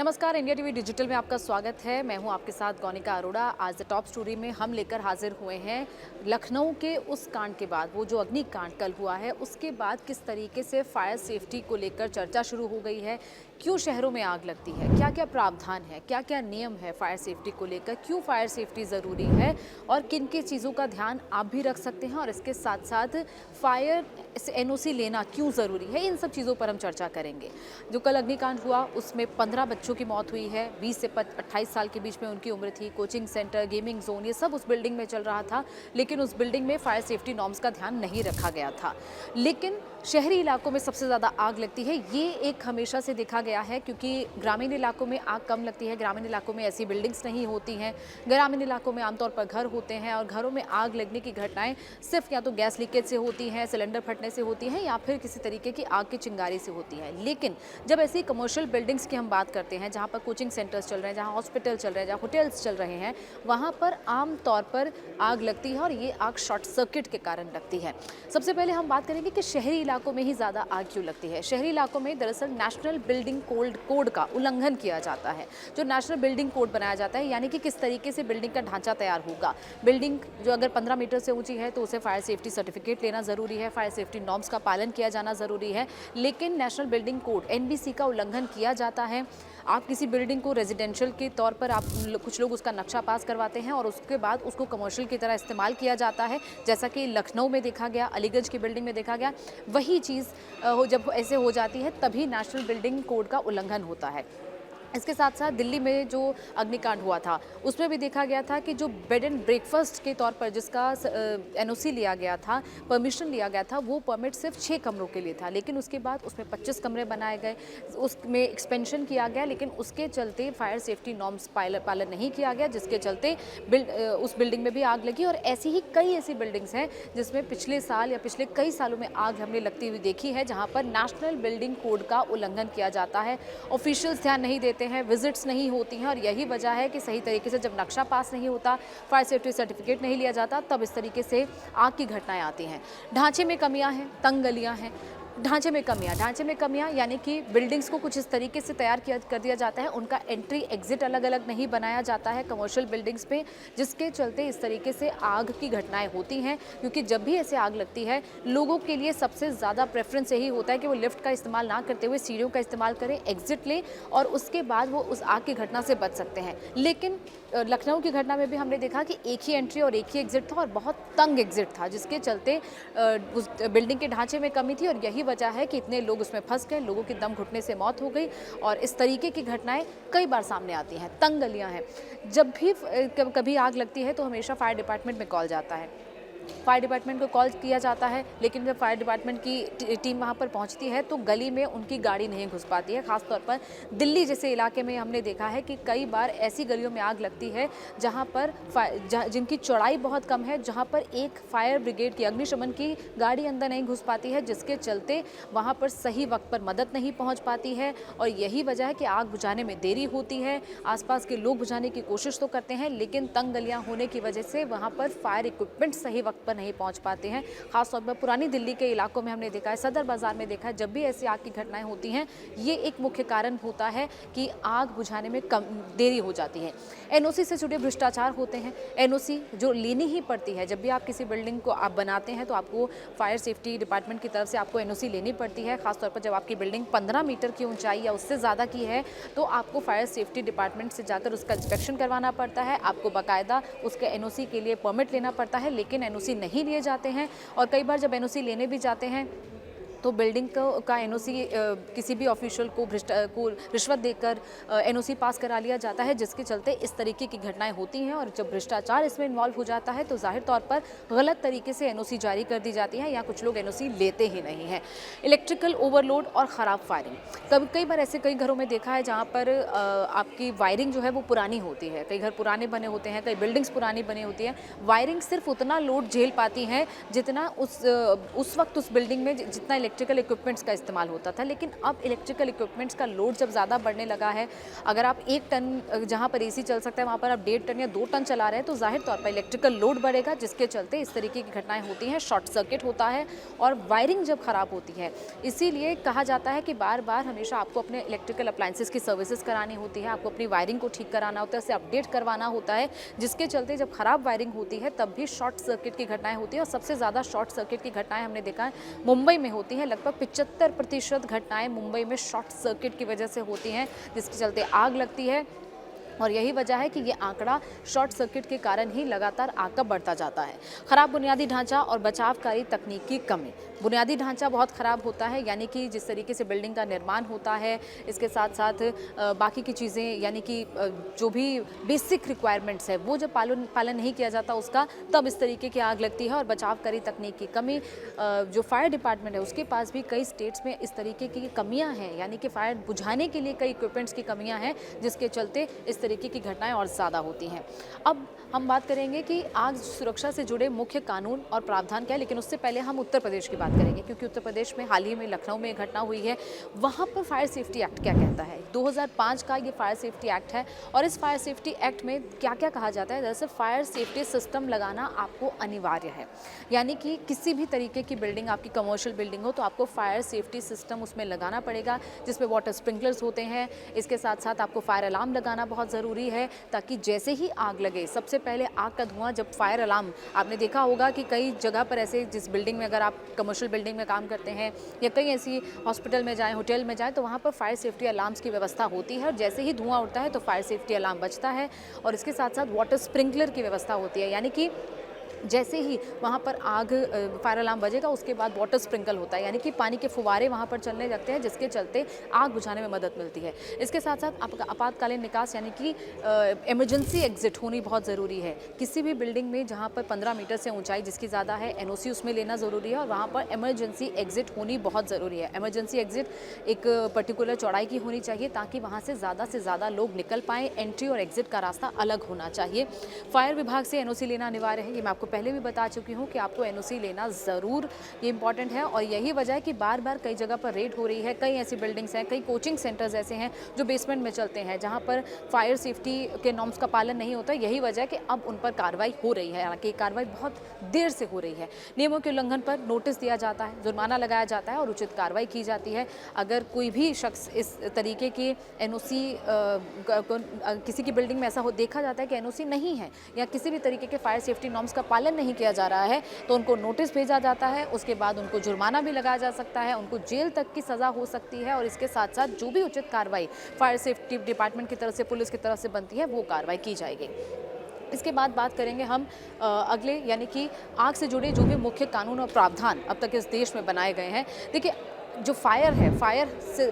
नमस्कार, India TV digital में आपका स्वागत है। मैं हूं आपके साथ गौनिका अरोड़ा। आज द टॉप स्टोरी में हम लेकर हाजिर हुए हैं लखनऊ के उस कांड के बाद, वो जो अग्निकांड कल हुआ है, उसके बाद किस तरीके से फायर सेफ्टी को लेकर चर्चा शुरू हो गई है। क्यों शहरों में आग लगती है, क्या क्या प्रावधान है, क्या क्या नियम है फायर सेफ्टी को लेकर, क्यों फायर सेफ्टी ज़रूरी है और किन किन चीज़ों का ध्यान आप भी रख सकते हैं, और इसके साथ साथ फायर एनओसी लेना क्यों ज़रूरी है, इन सब चीज़ों पर हम चर्चा करेंगे। जो कल अग्निकांड हुआ उसमें 15 बच्चों की मौत हुई है। 20 से 28 साल के बीच में उनकी उम्र थी। कोचिंग सेंटर, गेमिंग जोन, ये सब उस बिल्डिंग में चल रहा था, लेकिन उस बिल्डिंग में फायर सेफ्टी नॉर्म्स का ध्यान नहीं रखा गया था। लेकिन शहरी इलाकों में सबसे ज़्यादा आग लगती है, ये एक हमेशा से देखा गया है, क्योंकि ग्रामीण इलाकों में आग कम लगती है। ग्रामीण इलाकों में ऐसी बिल्डिंग्स नहीं होती हैं। ग्रामीण इलाकों में आमतौर पर घर होते हैं और घरों में आग लगने की घटनाएं सिर्फ या तो गैस लीकेज से होती हैं, सिलेंडर फटने से होती हैं, या फिर किसी तरीके की आग की चिंगारी से होती है। लेकिन जब ऐसी कमर्शियल बिल्डिंग्स की हम बात करते हैं, जहाँ पर कोचिंग सेंटर्स चल रहे हैं, जहाँ हॉस्पिटल चल रहे हैं, जहाँ होटल्स चल रहे हैं, वहाँ पर आम तौर पर आग लगती है और ये आग शॉर्ट सर्किट के कारण लगती है। सबसे पहले हम बात करेंगे कि शहरी इलाकों में ही ज़्यादा आग क्यों लगती है। शहरी इलाकों में दरअसल नेशनल बिल्डिंग कोड का उल्लंघन किया जाता है। जो नेशनल बिल्डिंग कोड बनाया जाता है, यानी कि किस तरीके से बिल्डिंग का ढांचा तैयार होगा। बिल्डिंग जो अगर 15 मीटर से ऊंची है तो उसे फायर सेफ्टी सर्टिफिकेट लेना ज़रूरी है, फायर सेफ्टी नॉर्म्स का पालन किया जाना ज़रूरी है। लेकिन नेशनल बिल्डिंग कोड NBC का उल्लंघन किया जाता है। आप किसी बिल्डिंग को रेजिडेंशियल के तौर पर कुछ लोग उसका नक्शा पास करवाते हैं और उसके बाद उसको कमर्शियल की तरह इस्तेमाल किया जाता है, जैसा कि लखनऊ में देखा गया, अलीगंज की बिल्डिंग में देखा गया। वही चीज़ जब ऐसे हो जाती है तभी नेशनल बिल्डिंग कोड का उल्लंघन होता है। इसके साथ साथ दिल्ली में जो अग्निकांड हुआ था उसमें भी देखा गया था कि जो बेड एंड ब्रेकफास्ट के तौर पर जिसका NOC लिया गया था, परमिशन लिया गया था, वो परमिट सिर्फ 6 कमरों के लिए था। लेकिन उसके बाद उसमें 25 कमरे बनाए गए, उसमें एक्सपेंशन किया गया, लेकिन उसके चलते फायर सेफ्टी नॉर्म्स पालन नहीं किया गया, जिसके चलते उस बिल्डिंग में भी आग लगी। और ऐसी ही कई ऐसी बिल्डिंग्स हैं जिसमें पिछले साल या पिछले कई सालों में आग हमने लगती हुई देखी है, जहाँ पर नेशनल बिल्डिंग कोड का उल्लंघन किया जाता है। ऑफिशियल्स ध्यान नहीं देते हैं, विजिट्स नहीं होती हैं, और यही वजह है कि सही तरीके से जब नक्शा पास नहीं होता, फायर सेफ्टी सर्टिफिकेट नहीं लिया जाता, तब इस तरीके से आग की घटनाएं आती हैं। ढांचे में कमियां हैं, तंग गलियां हैं। ढांचे में कमियां यानी कि बिल्डिंग्स को कुछ इस तरीके से तैयार कर दिया जाता है, उनका एंट्री एग्जिट अलग अलग नहीं बनाया जाता है कमर्शियल बिल्डिंग्स पे, जिसके चलते इस तरीके से आग की घटनाएं होती हैं। क्योंकि जब भी ऐसे आग लगती है, लोगों के लिए सबसे ज़्यादा प्रेफरेंस यही होता है कि वो लिफ्ट का इस्तेमाल ना करते हुए सीढ़ियों का इस्तेमाल करें, एग्जिट लें, और उसके बाद वो उस आग की घटना से बच सकते हैं। लेकिन लखनऊ की घटना में भी हमने देखा कि एक ही एंट्री और एक ही एग्जिट था, और बहुत तंग एग्जिट था, जिसके चलते उस बिल्डिंग के ढांचे में कमी थी, और यही वजह है कि इतने लोग उसमें फंस गए, लोगों की दम घुटने से मौत हो गई। और इस तरीके की घटनाएं कई बार सामने आती हैं। तंग गलियां हैं, जब भी कभी आग लगती है तो हमेशा फायर डिपार्टमेंट में कॉल जाता है, फायर डिपार्टमेंट को कॉल किया जाता है, लेकिन जब फायर डिपार्टमेंट की टीम वहाँ पर पहुँचती है तो गली में उनकी गाड़ी नहीं घुस पाती है। खासतौर पर दिल्ली जैसे इलाके में हमने देखा है कि कई बार ऐसी गलियों में आग लगती है जहाँ पर जिनकी चौड़ाई बहुत कम है, जहाँ पर एक फायर ब्रिगेड की, अग्निशमन की गाड़ी अंदर नहीं घुस पाती है, जिसके चलते वहाँ पर सही वक्त पर मदद नहीं पहुँच पाती है। और यही वजह है कि आग बुझाने में देरी होती है। आसपास के लोग बुझाने की कोशिश तो करते हैं, लेकिन तंग गलियाँ होने की वजह से वहाँ पर फायर इक्विपमेंट सही वक्त पर नहीं पहुंच पाते हैं। खासतौर पर पुरानी दिल्ली के इलाकों में हमने देखा है, सदर बाजार में देखा है, जब भी ऐसी आग की घटनाएं होती हैं, ये एक मुख्य कारण होता है कि आग बुझाने में कम देरी हो जाती है। NOC से जुड़े भ्रष्टाचार होते हैं। NOC जो लेनी ही पड़ती है, जब भी आप किसी बिल्डिंग को आप बनाते हैं तो आपको फायर सेफ्टी डिपार्टमेंट की तरफ से आपको NOC लेनी पड़ती है। खासतौर पर जब आपकी बिल्डिंग 15 मीटर की ऊंचाई या उससे ज़्यादा की है तो आपको फायर सेफ्टी डिपार्टमेंट से जाकर उसका इंस्पेक्शन करवाना पड़ता है, आपको बाकायदा उसके NOC के लिए परमिट लेना पड़ता है। लेकिन NOC नहीं लिए जाते हैं, और कई बार जब NOC लेने भी जाते हैं तो बिल्डिंग का NOC किसी भी ऑफिशियल को रिश्वत देकर NOC पास करा लिया जाता है, जिसके चलते इस तरीके की घटनाएं होती हैं। और जब भ्रष्टाचार इसमें इन्वॉल्व हो जाता है तो जाहिर तौर पर गलत तरीके से NOC जारी कर दी जाती है, या कुछ लोग NOC लेते ही नहीं हैं। इलेक्ट्रिकल ओवरलोड और ख़राब फायरिंग, कई बार ऐसे कई घरों में देखा है जहाँ पर आपकी वायरिंग जो है वो पुरानी होती है। कई घर पुराने बने होते हैं, कई बिल्डिंग्स पुरानी बनी होती है। वायरिंग सिर्फ उतना लोड झेल पाती है जितना उस वक्त उस बिल्डिंग में जितना इलेक्ट्रिकल इक्विपमेंट्स का इस्तेमाल होता था, लेकिन अब इलेक्ट्रिकल इक्विपमेंट्स का लोड जब ज़्यादा बढ़ने लगा है, अगर आप 1 टन जहाँ पर एसी चल सकता है वहाँ पर आप 1.5 टन या 2 टन चला रहे हैं तो जाहिर तौर पर इलेक्ट्रिकल लोड बढ़ेगा, जिसके चलते इस तरीके की घटनाएं होती हैं, शॉर्ट सर्किट होता है और वायरिंग जब ख़राब होती है। इसीलिए कहा जाता है कि बार बार हमेशा आपको अपने इलेक्ट्रिकल अप्लायंसेस की सर्विसेज करानी होती है, आपको अपनी वायरिंग को ठीक कराना होता है, उसे अपडेट करवाना होता है, जिसके चलते जब खराब वायरिंग होती है तब भी शॉर्ट सर्किट की घटनाएं होती हैं। और सबसे ज़्यादा शॉर्ट सर्किट की घटनाएं हमने देखा है मुंबई में होती हैं। लगभग 75% घटनाएं मुंबई में शॉर्ट सर्किट की वजह से होती हैं, जिसके चलते आग लगती है। और यही वजह है कि ये आंकड़ा शॉर्ट सर्किट के कारण ही लगातार आग का बढ़ता जाता है। खराब बुनियादी ढांचा और बचावकारी तकनीक की कमी। बुनियादी ढांचा बहुत ख़राब होता है, यानी कि जिस तरीके से बिल्डिंग का निर्माण होता है, इसके साथ साथ बाकी की चीज़ें, यानी कि जो भी बेसिक रिक्वायरमेंट्स है वो जब पालन नहीं किया जाता उसका, तब इस तरीके की आग लगती है। और बचावकारी तकनीक की कमी, जो फायर डिपार्टमेंट है उसके पास भी कई स्टेट्स में इस तरीके की कमियाँ हैं, यानी कि फायर बुझाने के लिए कई इक्विपमेंट्स की कमियाँ हैं, जिसके चलते इस तरीके की घटनाएं और ज़्यादा होती हैं। अब हम बात करेंगे कि आग सुरक्षा से जुड़े मुख्य कानून और प्रावधान क्या है, लेकिन उससे पहले हम उत्तर प्रदेश की बात करेंगे, क्योंकि उत्तर प्रदेश में हाल ही में लखनऊ में घटना हुई है। वहाँ पर फायर सेफ्टी एक्ट क्या कहता है? 2005 का ये फायर सेफ्टी एक्ट है। और इस फायर सेफ्टी एक्ट में क्या क्या कहा जाता है? दरअसल फायर सेफ्टी सिस्टम लगाना आपको अनिवार्य है, यानी कि किसी भी तरीके की बिल्डिंग, आपकी कमर्शियल बिल्डिंग हो तो आपको फायर सेफ्टी सिस्टम उसमें लगाना पड़ेगा, जिसमें वाटर स्प्रिंकलर्स होते हैं। इसके साथ साथ आपको फायर अलार्म लगाना बहुत ज़रूरी है, ताकि जैसे ही आग लगे, सबसे पहले आग का धुआं, जब फायर अलार्म, आपने देखा होगा कि कई जगह पर ऐसे, जिस बिल्डिंग में, अगर आप कमर्शियल बिल्डिंग में काम करते हैं या कई ऐसी हॉस्पिटल में जाएं, होटल में जाएं, तो वहाँ पर फायर सेफ्टी अलार्म्स की व्यवस्था होती है। और जैसे ही धुआं उठता है तो फायर सेफ्टी अलार्म बजता है। और इसके साथ साथ वाटर स्प्रिंकलर की व्यवस्था होती है, यानी कि जैसे ही वहाँ पर आग, फायर अलार्म बजेगा, उसके बाद वाटर स्प्रिंकल होता है, यानी कि पानी के फुवारे वहाँ पर चलने लगते हैं, जिसके चलते आग बुझाने में मदद मिलती है। इसके साथ साथ आपका आपातकालीन निकास, यानी कि इमरजेंसी एग्जिट होनी बहुत ज़रूरी है। किसी भी बिल्डिंग में जहाँ पर 15 मीटर से ऊंचाई जिसकी ज़्यादा है, एनओसी उसमें लेना ज़रूरी है, और वहाँ पर इमरजेंसी एग्जिट होनी बहुत ज़रूरी है। इमरजेंसी एग्जिट एक पर्टिकुलर चौड़ाई की होनी चाहिए, ताकि वहाँ से ज़्यादा लोग निकल पाएँ। एंट्री और एग्जिट का रास्ता अलग होना चाहिए। फायर विभाग से एनओसी लेना अनिवार्य है, ये मैं आपको पहले भी बता चुकी हूँ कि आपको एनओसी लेना ज़रूर, ये इंपॉर्टेंट है। और यही वजह है कि बार बार कई जगह पर रेड हो रही है। कई ऐसी बिल्डिंग्स हैं, कई कोचिंग सेंटर्स ऐसे हैं जो बेसमेंट में चलते हैं, जहाँ पर फायर सेफ्टी के नॉर्म्स का पालन नहीं होता। यही वजह है कि अब उन पर कार्रवाई हो रही है, हालांकि कार्रवाई बहुत देर से हो रही है। नियमों के उल्लंघन पर नोटिस दिया जाता है, जुर्माना लगाया जाता है और उचित कार्रवाई की जाती है। अगर कोई भी शख्स इस तरीके की एनओसी, किसी की बिल्डिंग में ऐसा देखा जाता है कि एनओसी नहीं है या किसी भी तरीके के फायर सेफ्टी नॉर्म्स का पालन नहीं किया जा रहा है, तो उनको नोटिस भेजा जाता है। उसके बाद उनको जुर्माना भी लगाया जा सकता है, उनको जेल तक की सज़ा हो सकती है। और इसके साथ साथ जो भी उचित कार्रवाई फायर सेफ्टी डिपार्टमेंट की तरफ से, पुलिस की तरफ से बनती है, वो कार्रवाई की जाएगी। इसके बाद बात करेंगे हम अगले, यानी कि आग से जुड़े जो भी मुख्य कानून और प्रावधान अब तक इस देश में बनाए गए हैं। देखिए, जो फायर है,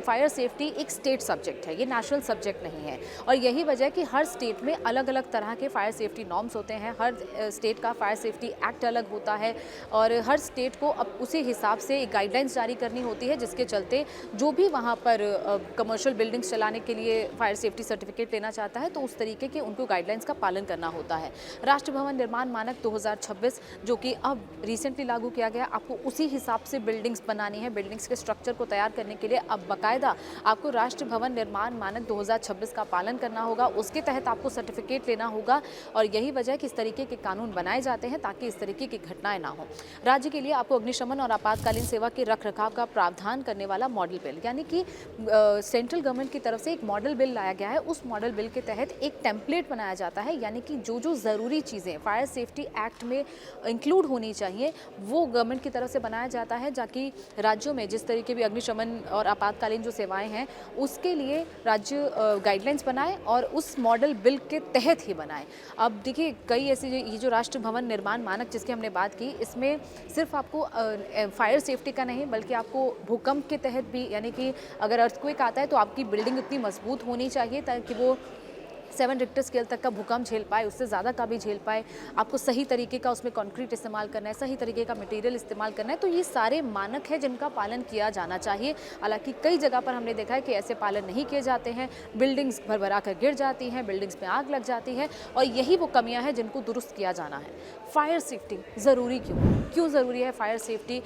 फायर सेफ्टी एक स्टेट सब्जेक्ट है, ये नेशनल सब्जेक्ट नहीं है। और यही वजह है कि हर स्टेट में अलग अलग तरह के फायर सेफ्टी नॉर्म्स होते हैं। हर स्टेट का फायर सेफ्टी एक्ट अलग होता है, और हर स्टेट को अब उसी हिसाब से एक गाइडलाइंस जारी करनी होती है, जिसके चलते जो भी वहाँ पर कमर्शियल बिल्डिंग्स चलाने के लिए फायर सेफ्टी सर्टिफिकेट लेना चाहता है, तो उस तरीके के उनको गाइडलाइंस का पालन करना होता है। राष्ट्रीय भवन निर्माण मानक 2026, जो कि अब रिसेंटली लागू किया गया, आपको उसी हिसाब से बिल्डिंग्स बनानी है। बिल्डिंग्स के स्ट्रक्चर को तैयार करने के लिए अब बाकायदा आपको राष्ट्रीय भवन निर्माण मानक 2026 का पालन करना होगा, उसके तहत आपको सर्टिफिकेट लेना होगा। और यही वजह है कि इस तरीके के कानून बनाए जाते हैं, ताकि इस तरीके की घटनाएं ना हो। राज्य के लिए आपको अग्निशमन और आपातकालीन सेवा के रखरखाव का प्रावधान करने वाला मॉडल बिल, यानी कि सेंट्रल गवर्नमेंट की तरफ से एक मॉडल बिल लाया गया है। उस मॉडल बिल के तहत एक टेम्पलेट बनाया जाता है, यानी कि जो जो ज़रूरी चीज़ें फायर सेफ्टी एक्ट में इंक्लूड होनी चाहिए, वो गवर्नमेंट की तरफ से बनाया जाता है, ताकि राज्यों में जिस तरीके भी अग्निशमन और आपातकालीन जो सेवाएं हैं, उसके लिए राज्य गाइडलाइंस बनाए और उस मॉडल बिल के तहत ही बनाए। अब देखिए, कई ऐसे ये जो राष्ट्रीय भवन निर्माण मानक जिसकी हमने बात की, इसमें सिर्फ आपको फायर सेफ्टी का नहीं, बल्कि आपको भूकंप के तहत भी, यानी कि अगर अर्थक्वेक आता है तो आपकी बिल्डिंग इतनी मजबूत होनी चाहिए ताकि वो 7 रिक्टर स्केल तक का भूकंप झेल पाए, उससे ज़्यादा का भी झेल पाए। आपको सही तरीके का उसमें कंक्रीट इस्तेमाल करना है, सही तरीके का मटेरियल इस्तेमाल करना है। तो ये सारे मानक हैं जिनका पालन किया जाना चाहिए। हालांकि कई जगह पर हमने देखा है कि ऐसे पालन नहीं किए जाते हैं, बिल्डिंग्स भरभरा कर गिर जाती हैं, बिल्डिंग्स में आग लग जाती है, और यही वो कमियाँ हैं जिनको दुरुस्त किया जाना है। फायर सेफ्टी ज़रूरी क्यों ज़रूरी है? फायर सेफ्टी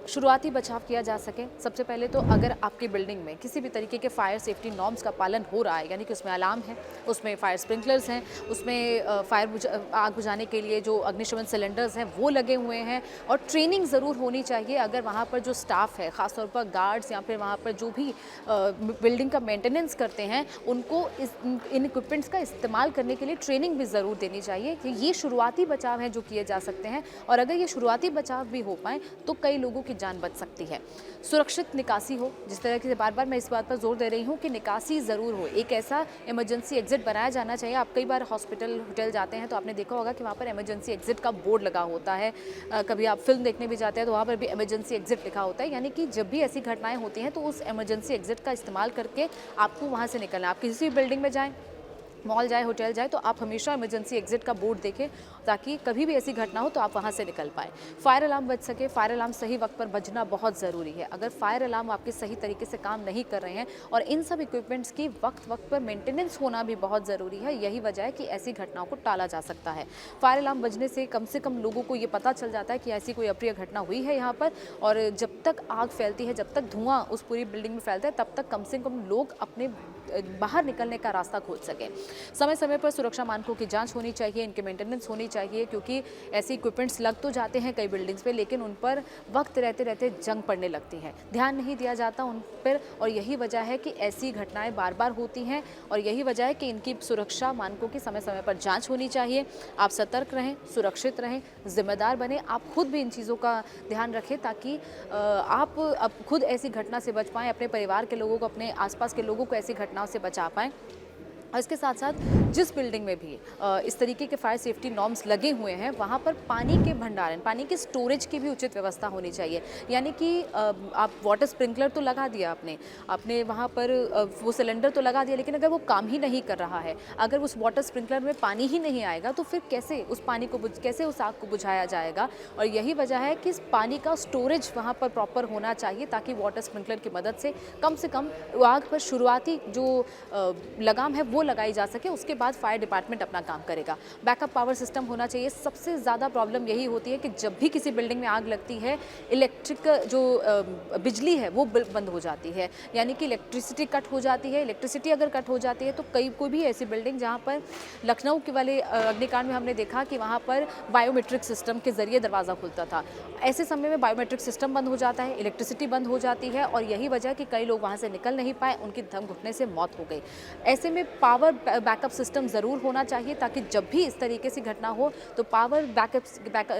शुरुआती बचाव किया जा सके, सबसे पहले तो अगर आपकी बिल्डिंग में किसी भी तरीके के फायर सेफ्टी नॉर्म्स का पालन हो रहा है, यानी कि उसमें अलार्म है, उसमें फायर स्प्रिंकलर्स हैं, उसमें आग बुझाने के लिए जो अग्निशमन सिलेंडर्स हैं वो लगे हुए हैं, और ट्रेनिंग ज़रूर होनी चाहिए। अगर वहाँ पर जो स्टाफ है, ख़ासतौर पर गार्ड्स या फिर वहाँ पर जो भी बिल्डिंग का मेंटेनेंस करते हैं, उनको इन इक्विपमेंट्स का इस्तेमाल करने के लिए ट्रेनिंग भी ज़रूर देनी चाहिए कि ये शुरुआती बचाव हैं जो किए जा सकते हैं, और अगर ये शुरुआती बचाव भी हो पाए तो कई लोगों की जान बच सकती है। सुरक्षित निकासी हो, जिस तरह से बार बार मैं इस बात पर जोर दे रही हूँ कि निकासी ज़रूर हो, एक ऐसा इमरजेंसी एग्जिट बनाया जाना चाहिए। आप कई बार हॉस्पिटल होटल जाते हैं तो आपने देखा होगा कि वहाँ पर इमरजेंसी एग्जिट का बोर्ड लगा होता है। कभी आप फिल्म देखने भी जाते हैं तो वहाँ पर भी इमरजेंसी एग्जिट लिखा होता है, यानी कि जब भी ऐसी घटनाएं होती हैं तो उस इमरजेंसी एग्जिट का इस्तेमाल करके आपको वहाँ से निकलना। आप किसी भी बिल्डिंग में जाएँ, मॉल जाए, होटल जाए, तो आप हमेशा इमरजेंसी एग्जिट का बोर्ड देखें ताकि कभी भी ऐसी घटना हो तो आप वहाँ से निकल पाएँ। फायर अलार्म बज सके, फायर अलार्म सही वक्त पर बजना बहुत ज़रूरी है। अगर फायर अलार्म आपके सही तरीके से काम नहीं कर रहे हैं, और इन सब इक्विपमेंट्स की वक्त पर मेंटेनेंस होना भी बहुत ज़रूरी है, यही वजह है कि ऐसी घटनाओं को टाला जा सकता है। फायर अलार्म बजने से कम लोगों को ये पता चल जाता है कि ऐसी कोई अप्रिय घटना हुई है यहाँ पर, और जब तक आग फैलती है, जब तक धुआं उस पूरी बिल्डिंग में फैलता है, तब तक कम से कम लोग अपने बाहर निकलने का रास्ता खोज सकें। समय समय पर सुरक्षा मानकों की जांच होनी चाहिए, इनके मेंटेनेंस होनी चाहिए, क्योंकि ऐसे इक्विपमेंट्स लग तो जाते हैं कई बिल्डिंग्स पे, लेकिन उन पर वक्त रहते रहते जंग पड़ने लगती है, ध्यान नहीं दिया जाता उन पर, और यही वजह है कि ऐसी घटनाएं बार बार होती हैं, और यही वजह है कि इनकी सुरक्षा मानकों की समय समय पर जाँच होनी चाहिए। आप सतर्क रहें, सुरक्षित रहें, जिम्मेदार बने, आप खुद भी इन चीज़ों का ध्यान रखें ताकि आप अब खुद ऐसी घटना से बच पाएँ, अपने परिवार के लोगों को, अपने आसपास के लोगों को ऐसी घटनाओं से बचा पाएँ। और इसके साथ साथ जिस बिल्डिंग में भी इस तरीके के फायर सेफ्टी नॉर्म्स लगे हुए हैं, वहाँ पर पानी के भंडारण, पानी के स्टोरेज की भी उचित व्यवस्था होनी चाहिए। यानी कि आप वाटर स्प्रिंकलर तो लगा दिया आपने वहाँ पर वो सिलेंडर तो लगा दिया, लेकिन अगर वो काम ही नहीं कर रहा है, अगर उस वाटर स्प्रिंकलर में पानी ही नहीं आएगा, तो फिर कैसे उस पानी को कैसे उस आग को बुझाया जाएगा। और यही वजह है कि इस पानी का स्टोरेज वहाँ पर प्रॉपर होना चाहिए, ताकि वाटर स्प्रिंकलर की मदद से कम आग पर शुरुआती जो लगाम है वो लगाई जा सके, उसके बाद फायर डिपार्टमेंट अपना काम करेगा। बैकअप पावर सिस्टम होना चाहिए। सबसे ज़्यादा प्रॉब्लम यही होती है कि जब भी किसी बिल्डिंग में आग लगती है, इलेक्ट्रिक जो बिजली है वो बंद हो जाती है, यानी कि इलेक्ट्रिसिटी कट हो जाती है। इलेक्ट्रिसिटी अगर कट हो जाती है तो कोई भी ऐसी बिल्डिंग, जहाँ पर लखनऊ के वाले अग्निकांड में हमने देखा कि वहाँ पर बायोमेट्रिक सिस्टम के ज़रिए दरवाज़ा खुलता था, ऐसे समय में बायोमेट्रिक सिस्टम बंद हो जाता है, इलेक्ट्रिसिटी बंद हो जाती है, और यही वजह है कि कई लोग वहाँ से निकल नहीं पाए, उनकी दम घुटने से मौत हो गई। ऐसे में पावर बैकअप सिस्टम ज़रूर होना चाहिए, ताकि जब भी इस तरीके से घटना हो तो पावर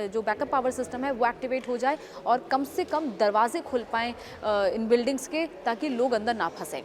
जो बैकअप पावर सिस्टम है वो एक्टिवेट हो जाए, और कम से कम दरवाजे खुल पाएँ इन बिल्डिंग्स के, ताकि लोग अंदर ना फंसें।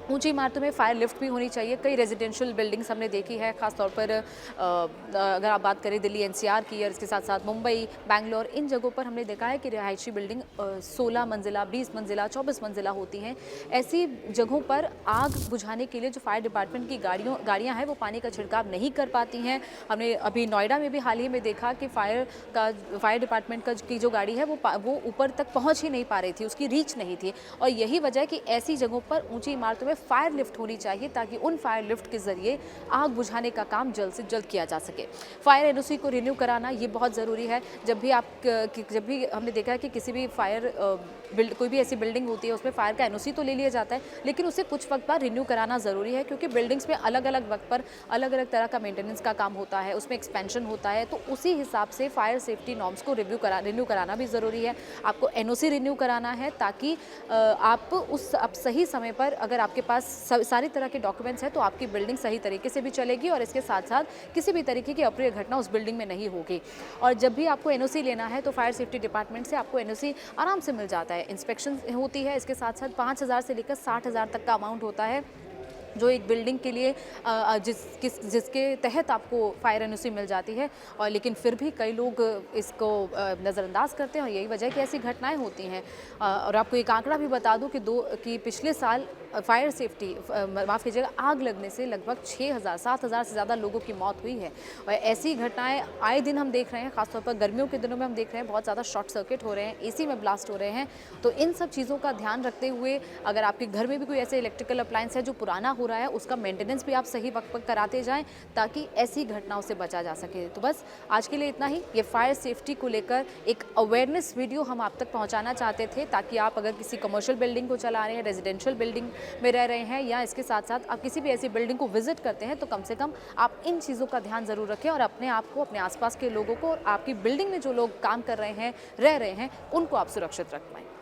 ऊंची इमारतों में फायर लिफ्ट भी होनी चाहिए। कई रेजिडेंशियल बिल्डिंग्स हमने देखी है, खासतौर पर अगर आप बात करें दिल्ली एनसीआर की, और इसके साथ साथ मुंबई, बैंगलोर, इन जगहों पर हमने देखा है कि रिहायशी बिल्डिंग 16 मंजिला, 20 मंजिला, 24 मंजिला होती हैं। ऐसी जगहों पर आग बुझाने के लिए जो फायर डिपार्टमेंट की गाड़ियाँ हैं वो पानी का छिड़काव नहीं कर पाती हैं। हमने अभी नोएडा में भी हाल ही में देखा कि फायर डिपार्टमेंट की जो गाड़ी है वो ऊपर तक पहुँच ही नहीं पा रही थी, उसकी रीच नहीं थी, और यही वजह है कि ऐसी जगहों पर ऊँची इमारतों में फायर लिफ्ट होनी चाहिए, ताकि उन फायर लिफ्ट के जरिए आग बुझाने का काम जल्द से जल्द किया जा सके। फायर एनओसी को रिन्यू कराना ये बहुत ज़रूरी है। जब भी हमने देखा है कि किसी भी कोई भी ऐसी बिल्डिंग होती है, उसमें फायर का एनओसी तो ले लिया जाता है, लेकिन उसे कुछ वक्त बाद रिन्यू कराना ज़रूरी है, क्योंकि बिल्डिंग्स में अलग अलग वक्त पर अलग अलग तरह का मेंटेनेंस का काम होता है, उसमें एक्सपेंशन होता है, तो उसी हिसाब से फायर सेफ्टी नॉर्म्स को रिन्यू कराना भी ज़रूरी है। आपको एनओसी रिन्यू कराना है, ताकि आप सही समय पर, अगर आपके पास सारी तरह के डॉक्यूमेंट्स हैं, तो आपकी बिल्डिंग सही तरीके से भी चलेगी, और इसके साथ साथ किसी भी तरीके की अप्रिय घटना उस बिल्डिंग में नहीं होगी। और जब भी आपको एनओसी लेना है तो फायर सेफ्टी डिपार्टमेंट से आपको एनओसी आराम से मिल जाता है। इंस्पेक्शन होती है, इसके साथ साथ 5,000 से लेकर 60,000 तक का अमाउंट होता है, जो एक बिल्डिंग के लिए जिसके तहत आपको फायर एनओसी मिल जाती है। और लेकिन फिर भी कई लोग इसको नज़रअंदाज करते हैं, और यही वजह है कि ऐसी घटनाएं होती हैं। और आपको एक आंकड़ा भी बता दूं कि पिछले साल फायर सेफ्टी माफ़ कीजिएगा, आग लगने से लगभग 7,000 से ज़्यादा लोगों की मौत हुई है। और ऐसी घटनाएं आए दिन हम देख रहे हैं, खासतौर पर गर्मियों के दिनों में हम देख रहे हैं बहुत ज़्यादा शॉर्ट सर्किट हो रहे हैं, एसी में ब्लास्ट हो रहे हैं। तो इन सब चीज़ों का ध्यान रखते हुए, अगर आपके घर में भी कोई ऐसे इलेक्ट्रिकल अप्लायंस है जो पुराना हो रहा है उसका मेंटेनेंस भी आप सही वक्त पर कराते जाएं ताकि ऐसी घटनाओं से बचा जा सके। तो बस आज के लिए इतना ही। ये फायर सेफ्टी को लेकर एक अवेयरनेस वीडियो हम आप तक पहुंचाना चाहते थे ताकि आप अगर किसी कमर्शियल बिल्डिंग को चला रहे हैं, रेजिडेंशियल बिल्डिंग में रह रहे हैं या इसके साथ साथ आप किसी भी ऐसी बिल्डिंग को विजिट करते हैं तो कम से कम आप इन चीज़ों का ध्यान ज़रूर रखें और अपने आप को, अपने आसपास के लोगों को और आपकी बिल्डिंग में जो लोग काम कर रहे हैं, रह रहे हैं, उनको आप सुरक्षित रख पाएँ।